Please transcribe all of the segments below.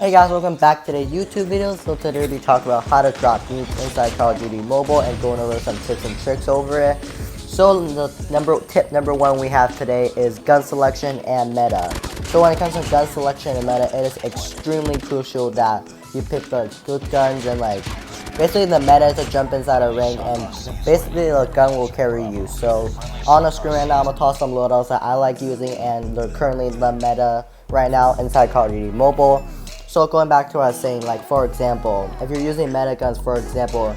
Hey guys, welcome back to the YouTube video. So today we'll be talking about how to drop nukes inside Call of Duty Mobile and going over some tips and tricks over it. So the tip number one we have today is gun selection and meta. So when it comes to gun selection and meta, it is extremely crucial that you pick the good guns and basically the meta is to jump inside a ring and basically the gun will carry you. So on the screen right now, I'm gonna toss some loadouts that I like using and they're currently the meta right now inside Call of Duty Mobile. So going back to what I was saying, like for example, if you're using meta guns, for example,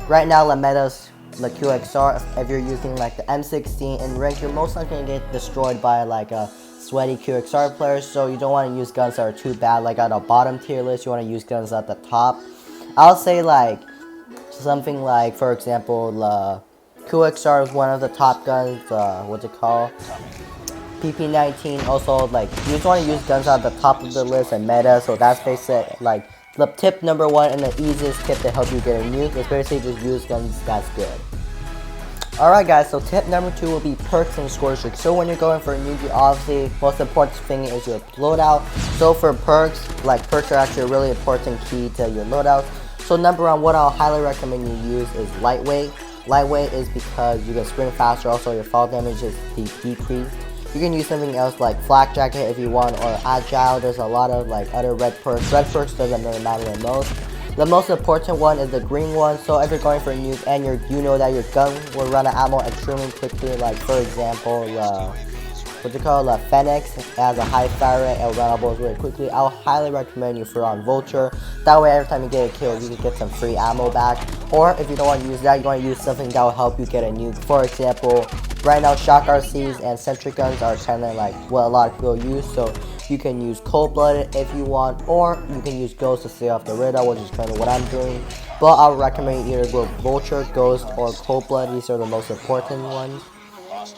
right now the meta's the QXR. If you're using like the M16 in rank, you're most likely gonna get destroyed by like a sweaty QXR player. So you don't want to use guns that are too bad, like at the bottom tier list. You want to use guns at the top. I'll say like something like, for example, the QXR is one of the top guns. What's it called? PP19. Also, like you just want to use guns at the top of the list and meta. So that's basically like the tip number one and the easiest tip to help you get a nuke is basically just use guns that's good. Alright guys, so tip number two will be perks and score streaks. So when you're going for a nuke, obviously most important thing is your loadout. So for perks, like perks are actually a really important key to your loadout. So number one, what I'll highly recommend you use is lightweight. Lightweight is because you can sprint faster, also your fall damage is decreased. You can use something else like flak jacket if you want, or agile. There's a lot of like other red perks. Red perks doesn't really matter the most. The most important one is the green one. So if you're going for a nuke and you know that your gun will run out of ammo extremely quickly, like for example, the Phoenix has a high fire rate and run out bullets really quickly, I'll highly recommend you for on Vulture. That way every time you get a kill, you can get some free ammo back. Or if you don't want to use that, you want to use something that will help you get a nuke. For example, right now shock RCs and sentry guns are kind of like what a lot of people use. So you can use cold-blooded if you want, or you can use ghost to stay off the radar, which is kind of what I'm doing. But I would recommend either go Vulture, Ghost, or cold-blood. These are the most important ones.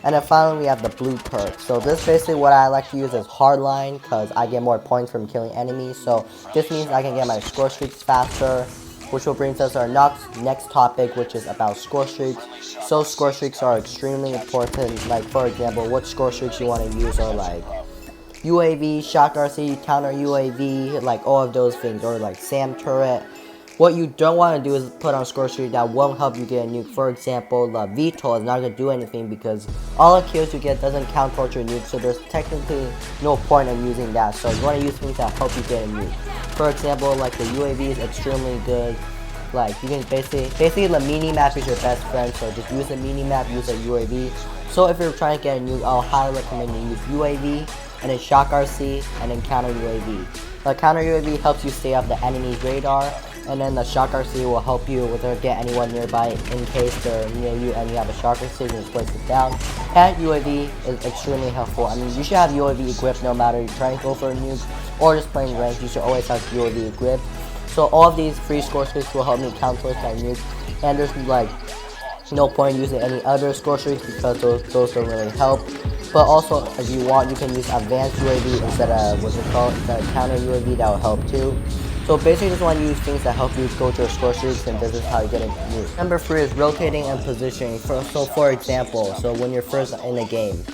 And then finally we have the blue perk. So this basically what I like to use is hardline because I get more points from killing enemies. So this means I can get my score streaks faster, which will bring us to our next topic, which is about score streaks. So score streaks are extremely important. Like for example, what score streaks you want to use are like UAV, shock RC, counter UAV, like all of those things, or like SAM turret. What you don't want to do is put on score streak that won't help you get a nuke. For example, the VTOL is not going to do anything because all the kills you get doesn't count towards your nuke, so there's technically no point in using that. So you want to use things that help you get a nuke. For example, like the UAV is extremely good. Like you can basically the mini map is your best friend, so just use the mini map, use a UAV. So if you're trying to get a nuke, I'll highly recommend you use UAV and then shock RC and then counter UAV. The counter UAV helps you stay off the enemy's radar, and then the shock RC will help you with or get anyone nearby in case they're near you and you have a shock RC, you can just place it down. And UAV is extremely helpful. I mean, you should have UAV equipped no matter you're trying to go for a nuke or just playing ranked. You should always have UAV equipped. So all of these free score streaks will help me count towards my nuke, and there's like no point using any other score streaks because those don't really help. But also, if you want, you can use advanced UAV instead of instead of counter UAV. That will help too. So basically, just want to use things that help you go to your score streaks, and this is how you get a nuke. Number 3 is rotating and positioning. So for example, so when you're first in a game,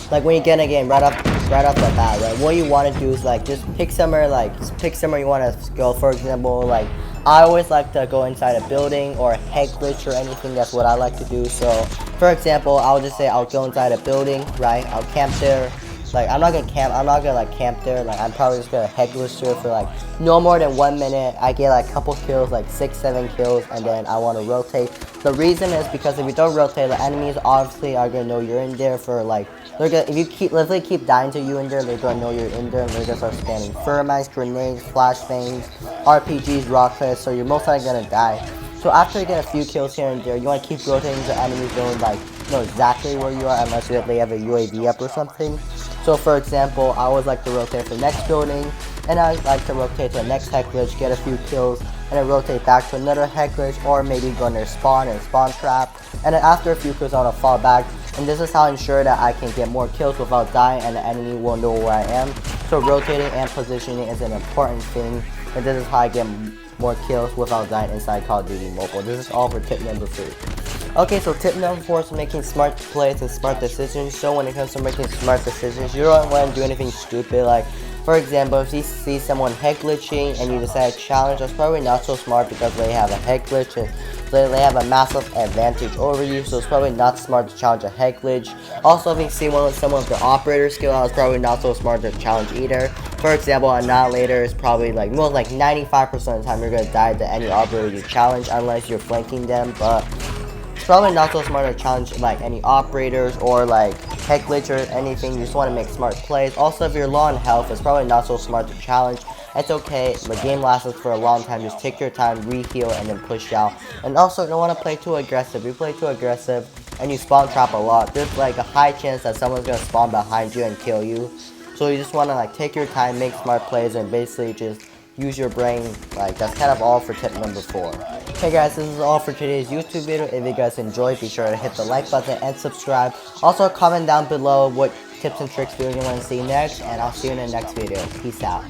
like when you get in a game right off the bat, right? What you want to do is like just pick somewhere you want to go. For example, like I always like to go inside a building or a head glitch or anything. That's what I like to do. So for example, I'll just say I'll go inside a building, right? I'll camp there. Like I'm not gonna camp there. Like I'm probably just gonna head glitch there for like no more than 1 minute. I get like a couple kills, like 6-7 kills, and then I want to rotate. The reason is because if you don't rotate, the enemies obviously are gonna know you're in there for like if you keep dying to you in there, they're gonna know you're in there and they're gonna start spamming thermites, grenades, flashbangs, RPGs, rockets. So you're most likely gonna die. So after you get a few kills here and there, you want to keep rotating so enemies don't like know exactly where you are unless they have a UAV up or something. So for example, I always like to rotate to the next building, and I like to rotate to the next head glitch, get a few kills, and then rotate back to another head glitch, or maybe go in their spawn and spawn trap, and then after a few kills I want to fall back, and this is how I ensure that I can get more kills without dying and the enemy won't know where I am. So rotating and positioning is an important thing, and this is how I get more kills without dying inside Call of Duty Mobile. This is all for tip number 3. Okay, so tip number 4 is making smart plays and smart decisions. So when it comes to making smart decisions, you don't want to do anything stupid. Like, For example, if you see someone head glitching and you decide to challenge, that's probably not so smart because they have a head glitch and they have a massive advantage over you, so it's probably not smart to challenge a head glitch. Also, if you see someone with the operator skill, it's probably not so smart to challenge either. For example, Annihilator is probably like, most like 95% of the time you're going to die to any operator you challenge unless you're flanking them, but it's probably not so smart to challenge like any operators or like head glitch or anything. You just want to make smart plays. Also, if you're low on health, it's probably not so smart to challenge. It's okay, the game lasts for a long time, just take your time, re-heal, and then push out. And also, you don't want to play too aggressive. If you play too aggressive and you spawn trap a lot, there's like a high chance that someone's going to spawn behind you and kill you. So you just want to like take your time, make smart plays, and basically just use your brain. Like, that's kind of all for tip number 4. Hey guys, this is all for today's YouTube video. If you guys enjoyed, be sure to hit the like button and subscribe. Also, comment down below what tips and tricks videos you want to see next, and I'll see you in the next video. Peace out.